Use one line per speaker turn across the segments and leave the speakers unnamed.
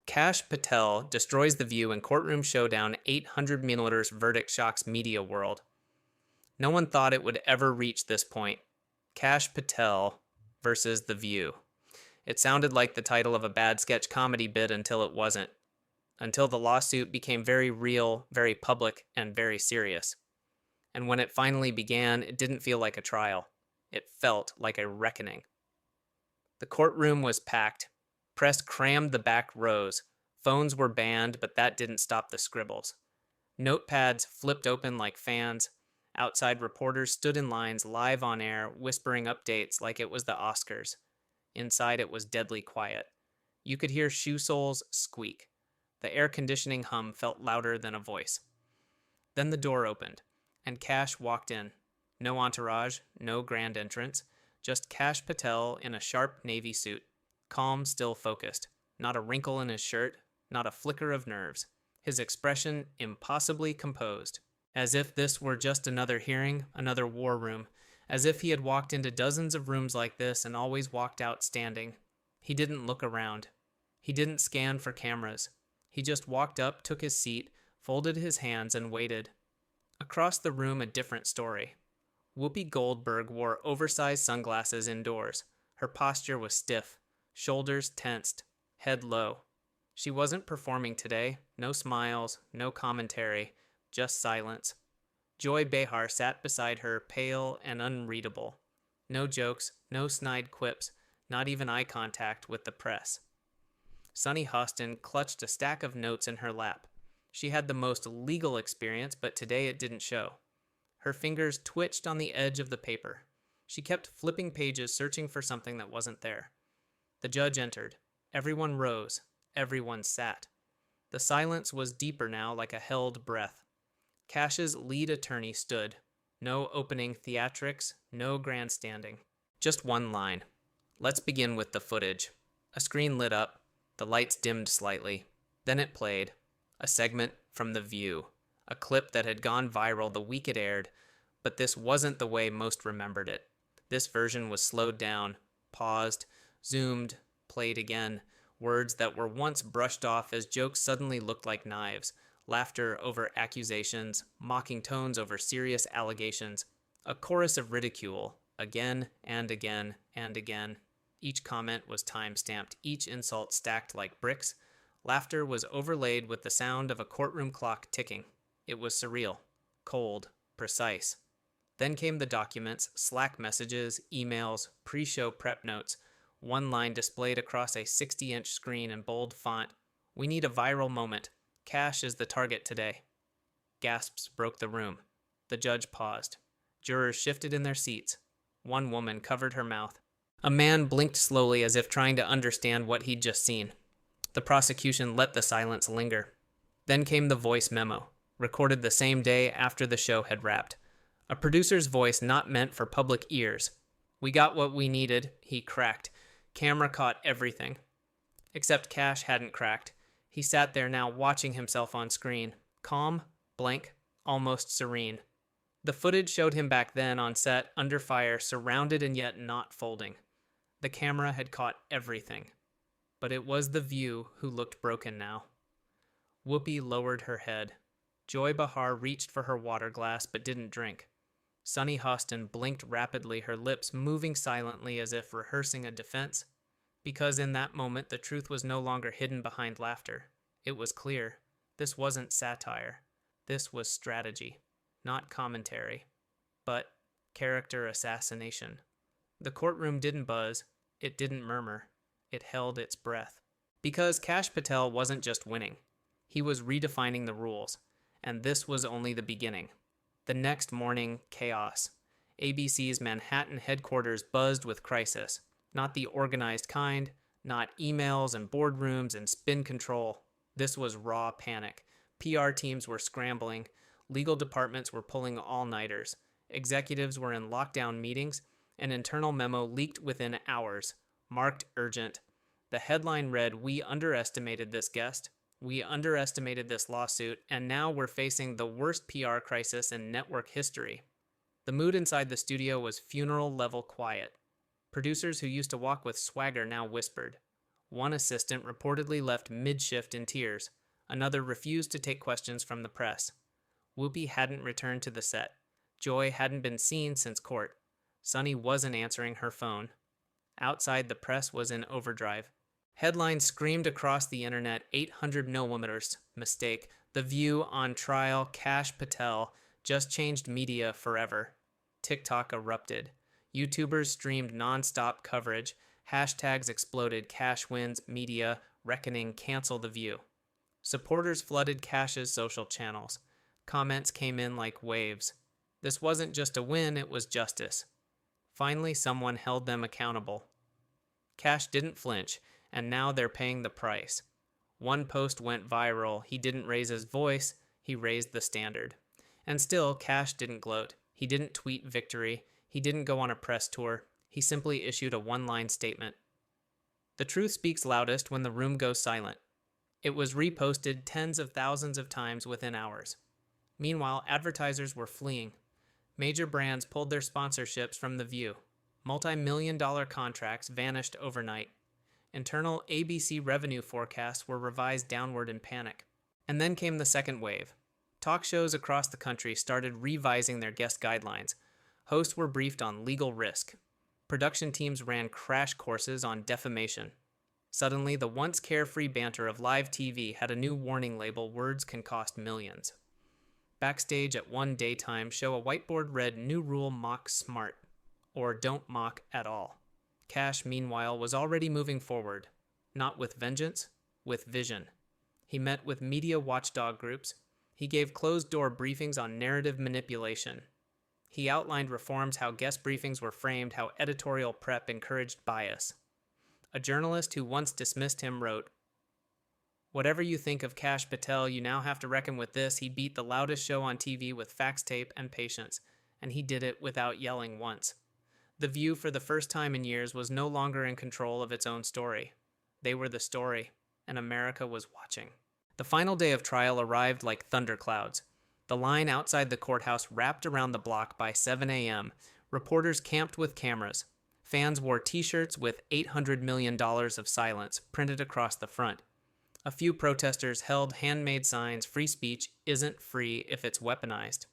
Kash Patel destroys the View in Courtroom Showdown 800mm verdict shocks media world. No one thought it would ever reach this point. Kash Patel versus The View. It sounded like the title of a bad sketch comedy bit until it wasn't. Until the lawsuit became very real, very public, and very serious. And when it finally began, it didn't feel like a trial. It felt like a reckoning. The courtroom was packed. Press crammed the back rows. Phones were banned, but that didn't stop the scribbles. Notepads flipped open like fans. Outside reporters stood in lines live on air, whispering updates like it was the Oscars. Inside it was deadly quiet. You could hear shoe soles squeak. The air conditioning hum felt louder than a voice. Then the door opened, and Kash walked in. No entourage, no grand entrance, just Kash Patel in a sharp navy suit, calm, still focused. Not a wrinkle in his shirt, not a flicker of nerves. His expression impossibly composed, as if this were just another hearing, another war room, as if he had walked into dozens of rooms like this and always walked out standing. He didn't look around. He didn't scan for cameras. He just walked up, took his seat, folded his hands, and waited. Across the room, a different story. Whoopi Goldberg wore oversized sunglasses indoors. Her posture was stiff, shoulders tensed, head low. She wasn't performing today. No smiles, no commentary, just silence. Joy Behar sat beside her, pale and unreadable. No jokes, no snide quips, not even eye contact with the press. Sunny Hostin clutched a stack of notes in her lap. She had the most legal experience, but today it didn't show. Her fingers twitched on the edge of the paper. She kept flipping pages, searching for something that wasn't there. The judge entered. Everyone rose. Everyone sat. The silence was deeper now, like a held breath. Kash's lead attorney stood. No opening theatrics, no grandstanding. Just one line. Let's begin with the footage. A screen lit up. The lights dimmed slightly. Then it played. A segment from The View. A clip that had gone viral the week it aired, but this wasn't the way most remembered it. This version was slowed down, paused, zoomed, played again. Words that were once brushed off as jokes suddenly looked like knives. Laughter over accusations, mocking tones over serious allegations. A chorus of ridicule, again and again and again. Each comment was time-stamped, each insult stacked like bricks. Laughter was overlaid with the sound of a courtroom clock ticking. It was surreal, cold, precise. Then came the documents, Slack messages, emails, pre-show prep notes. One line displayed across a 60-inch screen in bold font. We need a viral moment. Kash is the target today. Gasps broke the room. The judge paused. Jurors shifted in their seats. One woman covered her mouth. A man blinked slowly as if trying to understand what he'd just seen. The prosecution let the silence linger. Then came the voice memo, recorded the same day after the show had wrapped. A producer's voice not meant for public ears. We got what we needed, he cracked. Camera caught everything. Except Kash hadn't cracked. He sat there now watching himself on screen. Calm, blank, almost serene. The footage showed him back then on set, under fire, surrounded and yet not folding. The camera had caught everything. But it was The View who looked broken now. Whoopi lowered her head. Joy Behar reached for her water glass but didn't drink. Sunny Hostin blinked rapidly, her lips moving silently as if rehearsing a defense. Because in that moment the truth was no longer hidden behind laughter. It was clear. This wasn't satire. This was strategy. Not commentary. But character assassination. The courtroom didn't buzz. It didn't murmur. It held its breath. Because Kash Patel wasn't just winning. He was redefining the rules. And this was only the beginning. The next morning, chaos. ABC's Manhattan headquarters buzzed with crisis. Not the organized kind, not emails and boardrooms and spin control. This was raw panic. PR teams were scrambling. Legal departments were pulling all-nighters. Executives were in lockdown meetings. An internal memo leaked within hours, marked urgent. The headline read, "We underestimated this guest. We underestimated this lawsuit, and now we're facing the worst PR crisis in network history." The mood inside the studio was funeral-level quiet. Producers who used to walk with swagger now whispered, One assistant reportedly left mid-shift in tears. Another refused to take questions from the press. Whoopi hadn't returned to the set. Joy hadn't been seen since court. Sunny wasn't answering her phone. Outside, the press was in overdrive. Headlines screamed across the internet, 800 millimeters, mistake. The View on trial, Kash Patel just changed media forever. TikTok erupted. YouTubers streamed non-stop coverage. Hashtags exploded, Kash wins, media, reckoning, cancel The View. Supporters flooded Kash's social channels. Comments came in like waves. This wasn't just a win, it was justice. Finally, someone held them accountable. Kash didn't flinch, and now they're paying the price. One post went viral. He didn't raise his voice, he raised the standard. And still, Kash didn't gloat. He didn't tweet victory. He didn't go on a press tour. He simply issued a one-line statement. The truth speaks loudest when the room goes silent. It was reposted tens of thousands of times within hours. Meanwhile, advertisers were fleeing. Major brands pulled their sponsorships from The View. Multi-million-dollar contracts vanished overnight. Internal ABC revenue forecasts were revised downward in panic. And then came the second wave. Talk shows across the country started revising their guest guidelines. Hosts were briefed on legal risk. Production teams ran crash courses on defamation. Suddenly, the once carefree banter of live TV had a new warning label: words can cost millions. Backstage at one daytime show, a whiteboard read, "New rule, mock smart," or "Don't mock at all." Kash, meanwhile, was already moving forward, not with vengeance, with vision. He met with media watchdog groups. He gave closed-door briefings on narrative manipulation. He outlined reforms, how guest briefings were framed, how editorial prep encouraged bias. A journalist who once dismissed him wrote, "Whatever you think of Kash Patel, you now have to reckon with this. He beat the loudest show on TV with fax tape and patience, and he did it without yelling once." The View, for the first time in years, was no longer in control of its own story. They were the story, and America was watching. The final day of trial arrived like thunderclouds. The line outside the courthouse wrapped around the block by 7 a.m. Reporters camped with cameras. Fans wore T-shirts with $800 million of silence printed across the front. A few protesters held handmade signs, "Free speech isn't free if it's weaponized."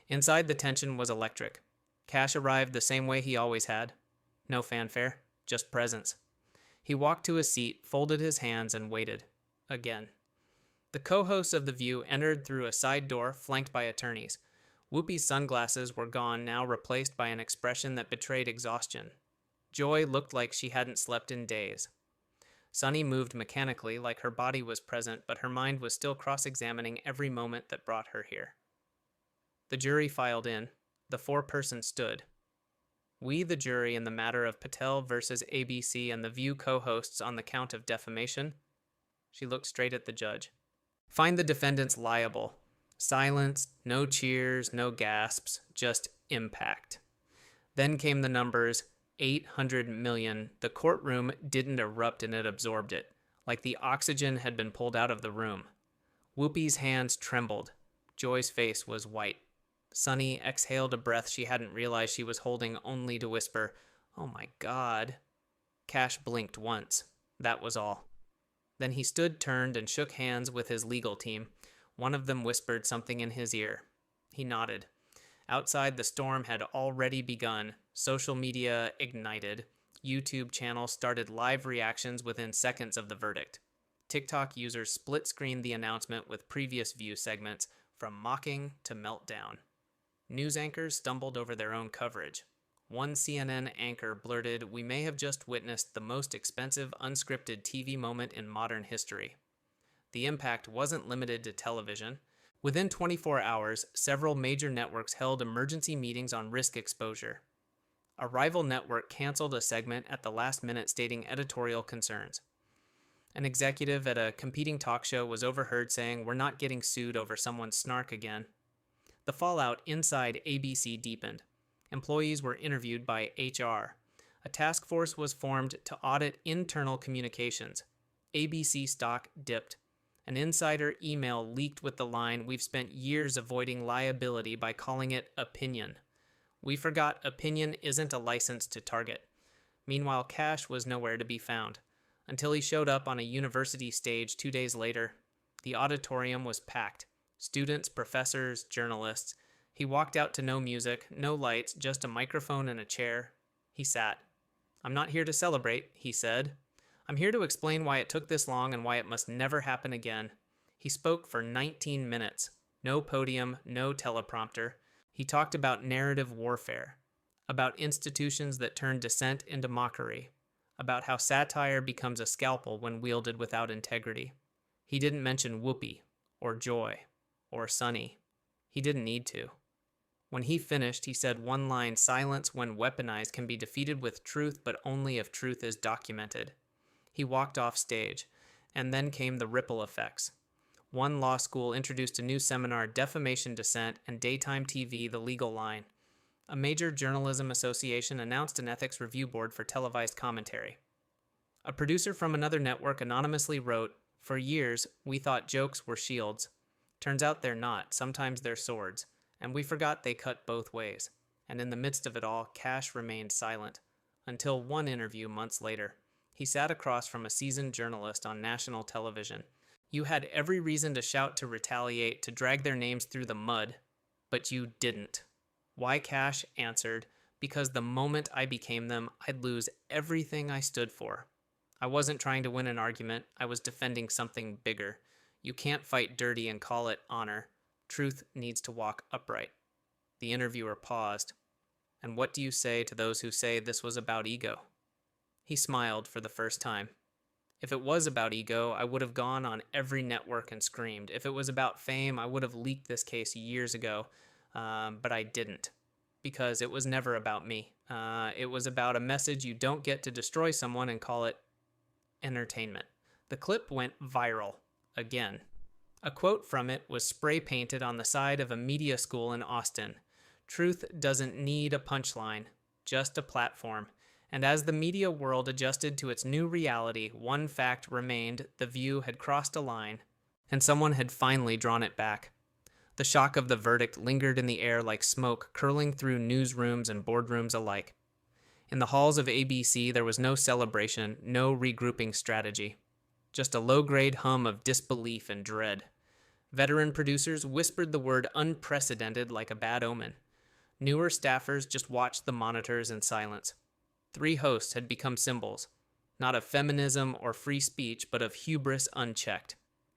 Inside, the tension was electric. Kash arrived the same way he always had. No fanfare, just presence. He walked to his seat, folded his hands, and waited. Again. The co-hosts of The View entered through a side door flanked by attorneys. Whoopi's sunglasses were gone, now replaced by an expression that betrayed exhaustion. Joy looked like she hadn't slept in days. Sunny moved mechanically, like her body was present, but her mind was still cross-examining every moment that brought her here. The jury filed in. The four-person stood. "We, the jury, in the matter of Patel versus ABC and The View co-hosts on the count of defamation." She looked straight at the judge. "Find the defendants liable." Silence, no cheers, no gasps, just impact. Then came the numbers, 800 million. The courtroom didn't erupt and it absorbed it, like the oxygen had been pulled out of the room. Whoopi's hands trembled. Joy's face was white. Sunny exhaled a breath she hadn't realized she was holding, only to whisper, "Oh my God." Kash blinked once. That was all. Then he stood, turned, and shook hands with his legal team. One of them whispered something in his ear. He nodded. Outside, the storm had already begun. Social media ignited. YouTube channels started live reactions within seconds of the verdict. TikTok users split-screened the announcement with previous View segments, from mocking to meltdown. News anchors stumbled over their own coverage. One CNN anchor blurted, "We may have just witnessed the most expensive unscripted TV moment in modern history." The impact wasn't limited to television. Within 24 hours, several major networks held emergency meetings on risk exposure. A rival network canceled a segment at the last minute stating editorial concerns. An executive at a competing talk show was overheard saying, "We're not getting sued over someone's snark again." The fallout inside ABC deepened. Employees were interviewed by HR. A task force was formed to audit internal communications. ABC stock dipped. An insider email leaked with the line, "We've spent years avoiding liability by calling it opinion. We forgot opinion isn't a license to target." Meanwhile, Kash was nowhere to be found. until he showed up on a university stage 2 days later. The auditorium was packed. Students, professors, journalists. He walked out to no music, no lights, just a microphone and a chair. He sat. "I'm not here to celebrate," he said. "I'm here to explain why it took this long and why it must never happen again." He spoke for 19 minutes. No podium, no teleprompter. He talked about narrative warfare, about institutions that turn dissent into mockery, about how satire becomes a scalpel when wielded without integrity. He didn't mention Whoopi, or Joy, or Sunny. He didn't need to. When he finished, he said one line, "Silence when weaponized can be defeated with truth, but only if truth is documented." He walked off stage, and then came the ripple effects. One law school introduced a new seminar, Defamation, Dissent, and Daytime TV, The Legal Line. A major journalism association announced an ethics review board for televised commentary. A producer from another network anonymously wrote, "For years, we thought jokes were shields. Turns out they're not. Sometimes they're swords. And we forgot they cut both ways." And in the midst of it all, Kash remained silent. Until one interview months later. He sat across from a seasoned journalist on national television. "You had every reason to shout, to retaliate, to drag their names through the mud. But you didn't." Why? Kash answered, "Because the moment I became them, I'd lose everything I stood for. I wasn't trying to win an argument. I was defending something bigger. You can't fight dirty and call it honor. Truth needs to walk upright." The interviewer paused. "And what do you say to those who say this was about ego?" He smiled for the first time. "If it was about ego, I would have gone on every network and screamed. If it was about fame, I would have leaked this case years ago. But I didn't. Because it was never about me. It was about a message you don't get to destroy someone and call it entertainment." The clip went viral again. A quote from it was spray painted on the side of a media school in Austin. "Truth doesn't need a punchline, just a platform." And as the media world adjusted to its new reality, one fact remained: The View had crossed a line, and someone had finally drawn it back. The shock of the verdict lingered in the air like smoke curling through newsrooms and boardrooms alike. In the halls of ABC, there was no celebration, no regrouping strategy. Just a low-grade hum of disbelief and dread. Veteran producers whispered the word unprecedented like a bad omen. Newer staffers just watched the monitors in silence. 3 hosts had become symbols, not of feminism or free speech, but of hubris unchecked,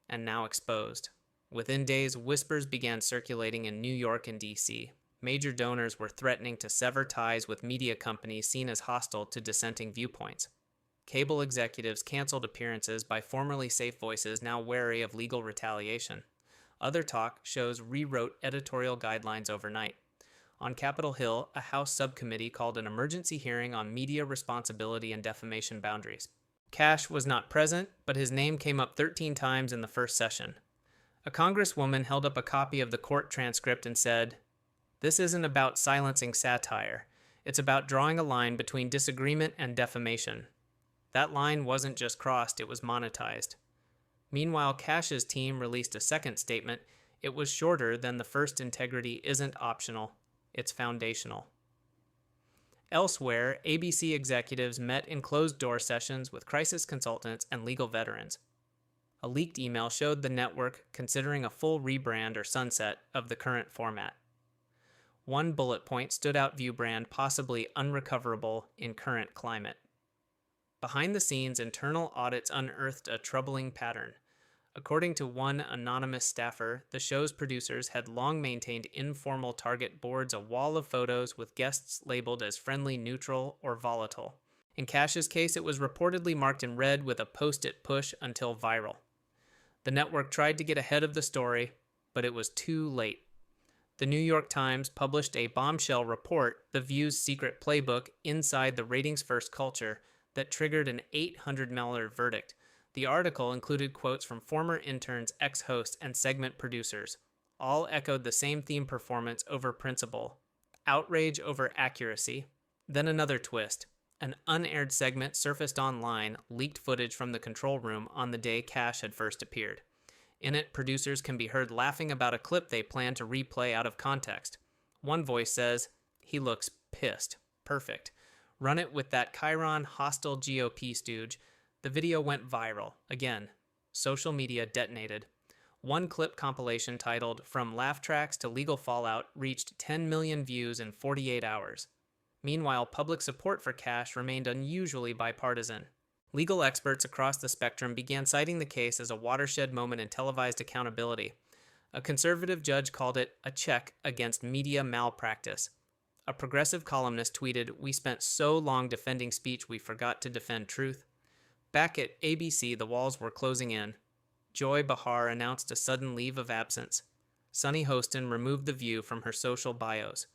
and now exposed. Within days, whispers began circulating in New York and D.C. Major donors were threatening to sever ties with media companies seen as hostile to dissenting viewpoints. Cable executives canceled appearances by formerly safe voices now wary of legal retaliation. Other talk shows rewrote editorial guidelines overnight. On Capitol Hill, a House subcommittee called an emergency hearing on media responsibility and defamation boundaries. Kash was not present, but his name came up 13 times in the first session. A congresswoman held up a copy of the court transcript and said, "This isn't about silencing satire. It's about drawing a line between disagreement and defamation." That line wasn't just crossed, it was monetized. Meanwhile, Kash's team released a second statement. It was shorter than the first: integrity isn't optional, it's foundational. Elsewhere, ABC executives met in closed-door sessions with crisis consultants and legal veterans. A leaked email showed the network considering a full rebrand or sunset of the current format. One bullet point stood out: View brand possibly unrecoverable in current climate. Behind the scenes, internal audits unearthed a troubling pattern. According to one anonymous staffer, the show's producers had long maintained informal target boards, a wall of photos with guests labeled as friendly, neutral, or volatile. In Kash's case, it was reportedly marked in red with a post-it push until viral. The network tried to get ahead of the story, but it was too late. The New York Times published a bombshell report, The View's Secret Playbook Inside the Ratings First Culture, that triggered an $800 verdict. The article included quotes from former interns, ex-hosts, and segment producers. All echoed the same theme: performance over principle, outrage over accuracy. Then another twist. An unaired segment surfaced online, leaked footage from the control room on the day Kash had first appeared. In it, producers can be heard laughing about a clip they plan to replay out of context. One voice says, "He looks pissed. Perfect. Run it with that Chiron hostile GOP stooge." The video went viral. Again, social media detonated. One clip compilation titled From Laugh Tracks to Legal Fallout reached 10 million views in 48 hours. Meanwhile, public support for Kash remained unusually bipartisan. Legal experts across the spectrum began citing the case as a watershed moment in televised accountability. A conservative judge called it a check against media malpractice. A progressive columnist tweeted, "We spent so long defending speech we forgot to defend truth." Back at ABC, the walls were closing in. Joy Behar announced a sudden leave of absence. Sunny Hostin removed The View from her social bios.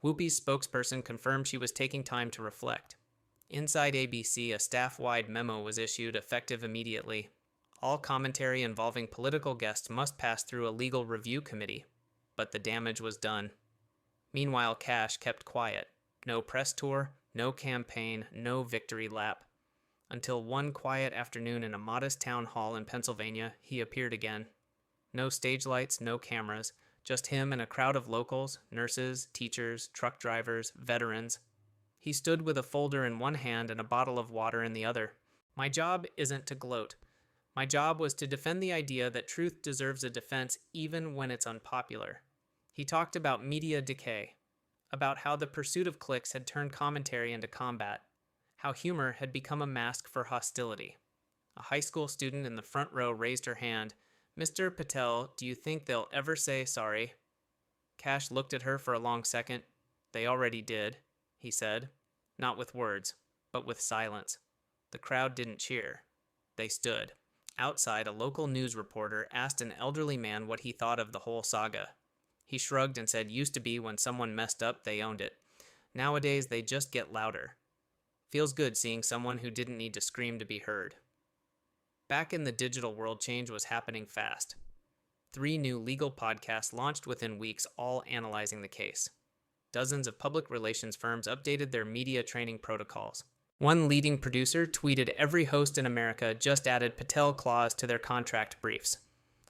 Whoopi's spokesperson confirmed she was taking time to reflect. Inside ABC, a staff-wide memo was issued effective immediately. All commentary involving political guests must pass through a legal review committee. But the damage was done. Meanwhile, Kash kept quiet. No press tour, no campaign, no victory lap. Until one quiet afternoon in a modest town hall in Pennsylvania, he appeared again. No stage lights, no cameras, just him and a crowd of locals, nurses, teachers, truck drivers, veterans. He stood with a folder in one hand and a bottle of water in the other. "My job isn't to gloat. My job was to defend the idea that truth deserves a defense even when it's unpopular." He talked about media decay, about how the pursuit of clicks had turned commentary into combat, how humor had become a mask for hostility. A high school student in the front row raised her hand. "Mr. Patel, do you think they'll ever say sorry?" Kash looked at her for a long second. "They already did," he said, not with words, but with silence. The crowd didn't cheer. They stood. Outside, a local news reporter asked an elderly man what he thought of the whole saga. He shrugged and said, "Used to be when someone messed up, they owned it. Nowadays, they just get louder. Feels good seeing someone who didn't need to scream to be heard." Back in the digital world, change was happening fast. 3 new legal podcasts launched within weeks, all analyzing the case. Dozens of public relations firms updated their media training protocols. One leading producer tweeted every host in America just added Patel clause to their contract briefs.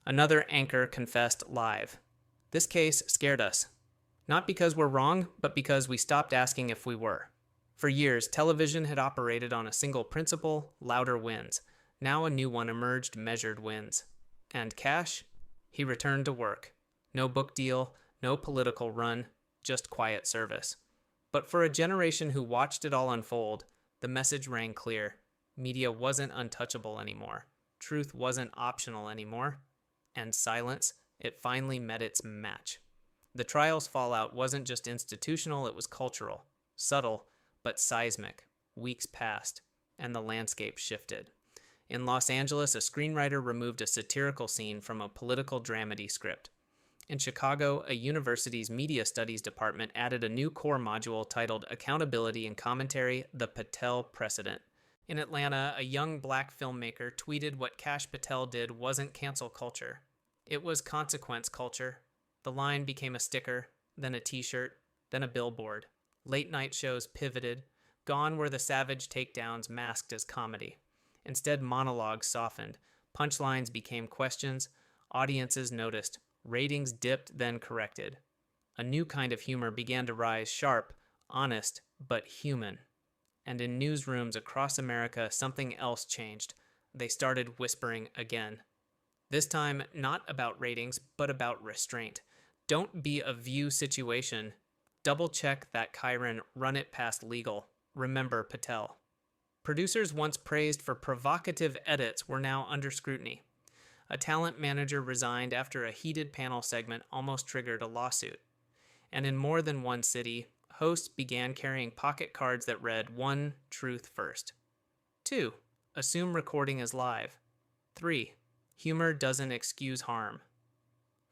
Another anchor confessed live. "This case scared us. Not because we're wrong, but because we stopped asking if we were." For years, television had operated on a single principle: louder wins. Now a new one emerged: measured wins. And Kash? He returned to work. No book deal, no political run, just quiet service. But for a generation who watched it all unfold, the message rang clear. Media wasn't untouchable anymore. Truth wasn't optional anymore. And silence, it finally met its match. The trial's fallout wasn't just institutional, it was cultural. Subtle, but seismic. Weeks passed, and the landscape shifted. In Los Angeles, a screenwriter removed a satirical scene from a political dramedy script. In Chicago, a university's media studies department added a new core module titled Accountability and Commentary: The Patel Precedent. In Atlanta, a young black filmmaker tweeted what Kash Patel did wasn't cancel culture. It was consequence culture. The line became a sticker, then a t-shirt, then a billboard. Late-night shows pivoted. Gone were the savage takedowns masked as comedy. Instead, monologues softened. Punchlines became questions. Audiences noticed. Ratings dipped, then corrected. A new kind of humor began to rise, sharp, honest, but human. And in newsrooms across America, something else changed. They started whispering again. This time, not about ratings, but about restraint. Don't be a View situation. Double-check that Chiron, run it past legal. Remember Patel. Producers once praised for provocative edits were now under scrutiny. A talent manager resigned after a heated panel segment almost triggered a lawsuit. And in more than one city, hosts began carrying pocket cards that read 1. Truth first. 2. Assume recording is live. 3. Humor doesn't excuse harm.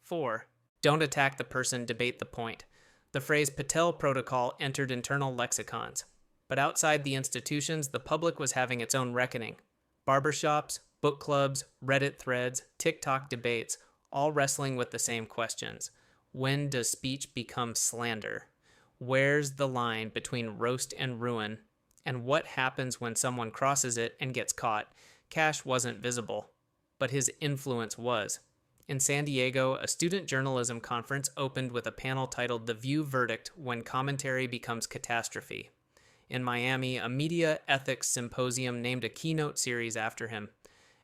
4. Don't attack the person, debate the point. The phrase Patel protocol entered internal lexicons. But outside the institutions, the public was having its own reckoning. Barbershops, book clubs, Reddit threads, TikTok debates, all wrestling with the same questions. When does speech become slander? Where's the line between roast and ruin? And what happens when someone crosses it and gets caught? Kash wasn't visible, but his influence was. In San Diego, a student journalism conference opened with a panel titled The View Verdict: When Commentary Becomes Catastrophe. In Miami, a media ethics symposium named a keynote series after him.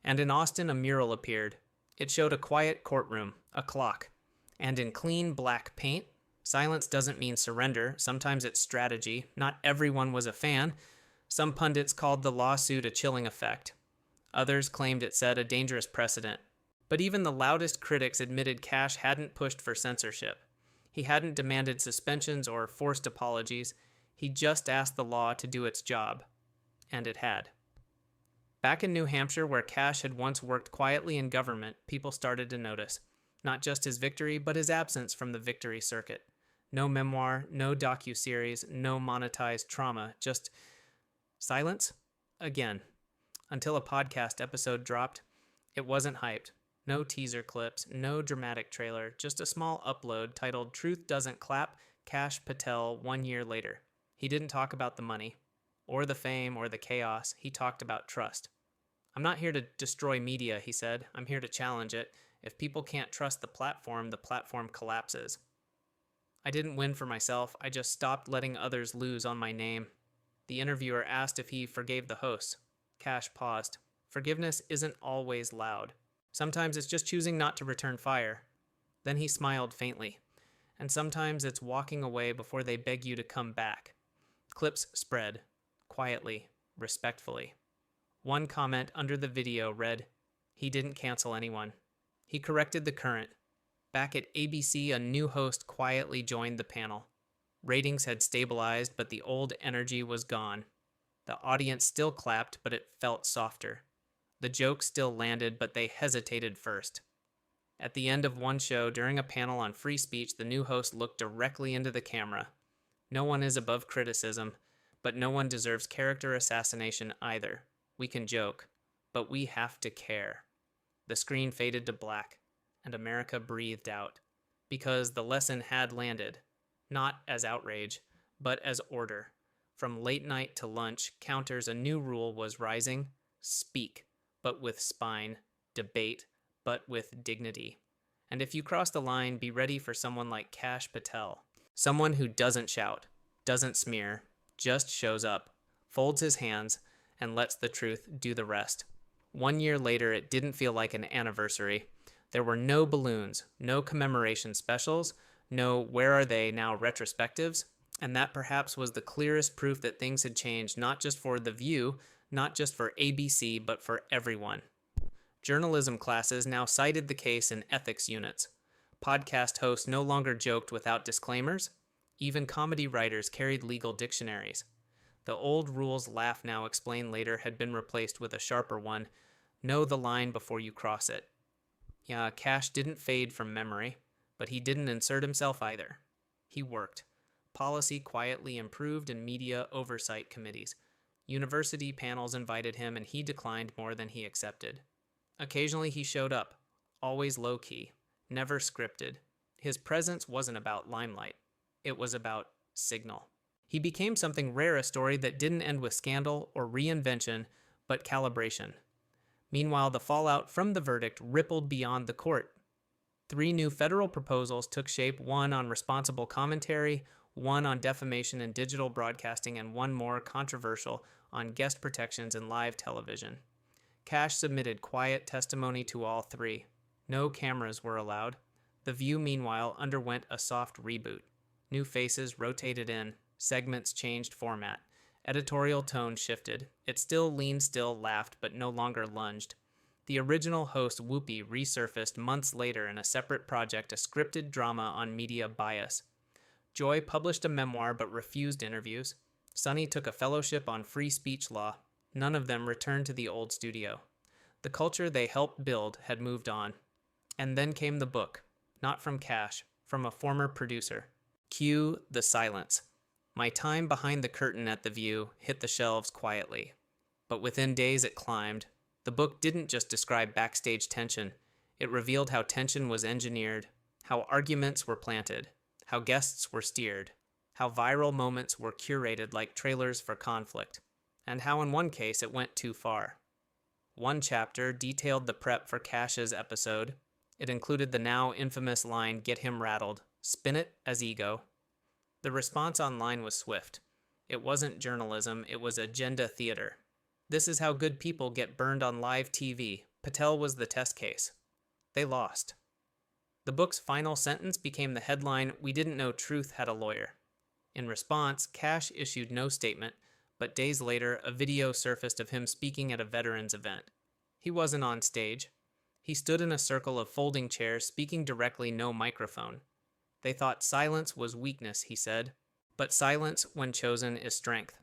And in Austin, a mural appeared. It showed a quiet courtroom, a clock. And in clean black paint, silence doesn't mean surrender. Sometimes it's strategy. Not everyone was a fan. Some pundits called the lawsuit a chilling effect. Others claimed it set a dangerous precedent. But even the loudest critics admitted Kash hadn't pushed for censorship. He hadn't demanded suspensions or forced apologies. He just asked the law to do its job. And it had. Back in New Hampshire, where Kash had once worked quietly in government, people started to notice. Not just his victory, but his absence from the victory circuit. No memoir, no docuseries, no monetized trauma, just silence again. Until a podcast episode dropped, it wasn't hyped. No teaser clips, no dramatic trailer, just a small upload titled Truth Doesn't Clap, Kash Patel 1 year later. He didn't talk about the money, or the fame, or the chaos. He talked about trust. I'm not here to destroy media, he said. I'm here to challenge it. If people can't trust the platform collapses. I didn't win for myself. I just stopped letting others lose on my name. The interviewer asked if he forgave the host. Kash paused. Forgiveness isn't always loud. Sometimes it's just choosing not to return fire. Then he smiled faintly. And sometimes it's walking away before they beg you to come back. Clips spread, quietly, respectfully. One comment under the video read, "He didn't cancel anyone. He corrected the current." Back at ABC, a new host quietly joined the panel. Ratings had stabilized, but the old energy was gone. The audience still clapped, but it felt softer. The jokes still landed, but they hesitated first. At the end of one show, during a panel on free speech, the new host looked directly into the camera. No one is above criticism, but no one deserves character assassination either. We can joke, but we have to care. The screen faded to black, and America breathed out, because the lesson had landed, not as outrage, but as order. From late night to lunch counters, a new rule was rising: speak, but with spine; debate, but with dignity. And if you cross the line, be ready for someone like Kash Patel. Someone who doesn't shout, doesn't smear, just shows up, folds his hands, and lets the truth do the rest. 1 year later, it didn't feel like an anniversary. There were no balloons, no commemoration specials, no where are they now retrospectives, and that perhaps was the clearest proof that things had changed, not just for The View, not just for ABC, but for everyone. Journalism classes now cited the case in ethics units. Podcast hosts no longer joked without disclaimers. Even comedy writers carried legal dictionaries. The old rules laugh now, explain later had been replaced with a sharper one: know the line before you cross it. Yeah, Kash didn't fade from memory, but he didn't insert himself either. He worked. Policy quietly improved in media oversight committees. University panels invited him, and he declined more than he accepted. Occasionally he showed up, always low-key, never scripted. His presence wasn't about limelight. It was about signal. He became something rare, a story that didn't end with scandal or reinvention, but calibration. Meanwhile, the fallout from the verdict rippled beyond the court. 3 new federal proposals took shape, one on responsible commentary, one on defamation in digital broadcasting, and one more controversial on guest protections in live television. Kash submitted quiet testimony to all 3. No cameras were allowed. The View, meanwhile, underwent a soft reboot. New faces rotated in. Segments changed format. Editorial tone shifted. It still leaned still, laughed, but no longer lunged. The original host, Whoopi, resurfaced months later in a separate project, a scripted drama on media bias. Joy published a memoir but refused interviews. Sunny took a fellowship on free speech law. None of them returned to the old studio. The culture they helped build had moved on. And then came the book, not from Kash, from a former producer. Cue the silence. My time behind the curtain at The View hit the shelves quietly. But within days it climbed. The book didn't just describe backstage tension. It revealed how tension was engineered, how arguments were planted, how guests were steered, how viral moments were curated like trailers for conflict, and how in one case it went too far. One chapter detailed the prep for Kash's episode. It included the now infamous line, "Get him rattled, spin it as ego." The response online was swift. It wasn't journalism, it was agenda theater. This is how good people get burned on live TV. Patel was the test case. They lost. The book's final sentence became the headline, "We didn't know truth had a lawyer." In response, Kash issued no statement, but days later, a video surfaced of him speaking at a veterans event. He wasn't on stage. He stood in a circle of folding chairs, speaking directly, no microphone. They thought silence was weakness, he said, but silence, when chosen, is strength.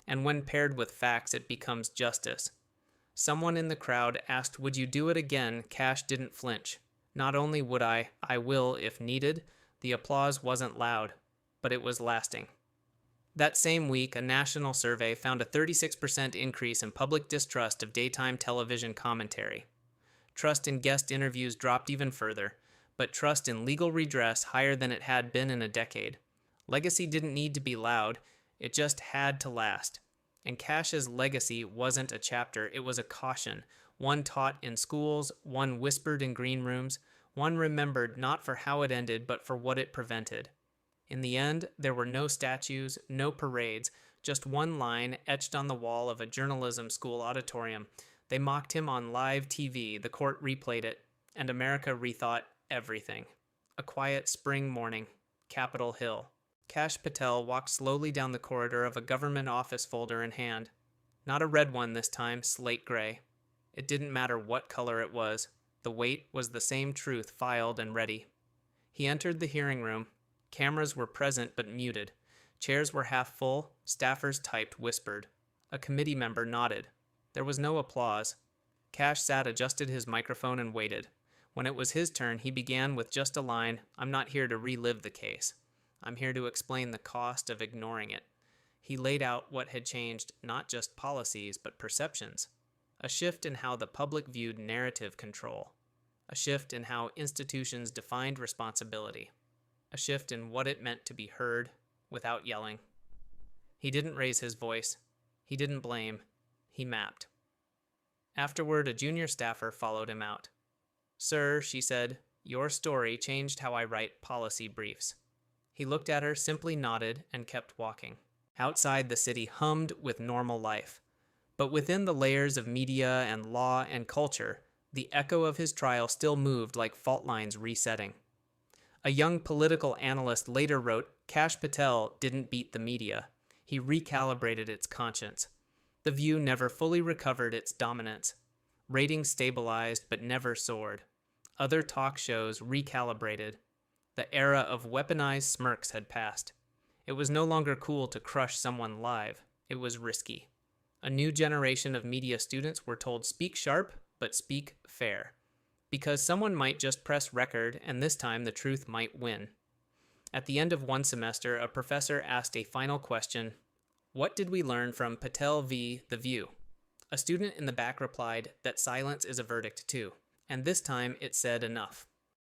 And when paired with facts, it becomes justice. Someone in the crowd asked, "Would you do it again?" Kash didn't flinch. "Not only would I will if needed." The applause wasn't loud, but it was lasting. That same week, a national survey found a 36% increase in public distrust of daytime television commentary. Trust in guest interviews dropped even further, but trust in legal redress higher than it had been in a decade. Legacy didn't need to be loud, it just had to last. And Kash's legacy wasn't a chapter, it was a caution, one taught in schools, one whispered in green rooms, one remembered not for how it ended, but for what it prevented. In the end, there were no statues, no parades, just one line etched on the wall of a journalism school auditorium. They mocked him on live TV, the court replayed it, and America rethought everything. A quiet spring morning, Capitol Hill. Kash Patel walked slowly down the corridor of a government office folder in hand. Not a red one this time, slate gray. It didn't matter what color it was. The weight was the same truth filed and ready. He entered the hearing room. Cameras were present but muted. Chairs were half full. Staffers typed, whispered. A committee member nodded. There was no applause. Kash sat, adjusted his microphone, and waited. When it was his turn, he began with just a line, "I'm not here to relive the case. I'm here to explain the cost of ignoring it." He laid out what had changed, not just policies, but perceptions. A shift in how the public viewed narrative control. A shift in how institutions defined responsibility. A shift in what it meant to be heard without yelling. He didn't raise his voice. He didn't blame. He mapped. Afterward, a junior staffer followed him out. "Sir," she said, "your story changed how I write policy briefs." He looked at her, simply nodded, and kept walking. Outside, the city hummed with normal life. But within the layers of media and law and culture, the echo of his trial still moved like fault lines resetting. A young political analyst later wrote, "Kash Patel didn't beat the media. He recalibrated its conscience. The View never fully recovered its dominance. Ratings stabilized but never soared. Other talk shows recalibrated. The era of weaponized smirks had passed. It was no longer cool to crush someone live. It was risky. A new generation of media students were told, speak sharp, but speak fair. Because someone might just press record, and this time the truth might win." At the end of one semester, a professor asked a final question, "What did we learn from Patel v. The View?" A student in the back replied that silence is a verdict too, and this time it said enough.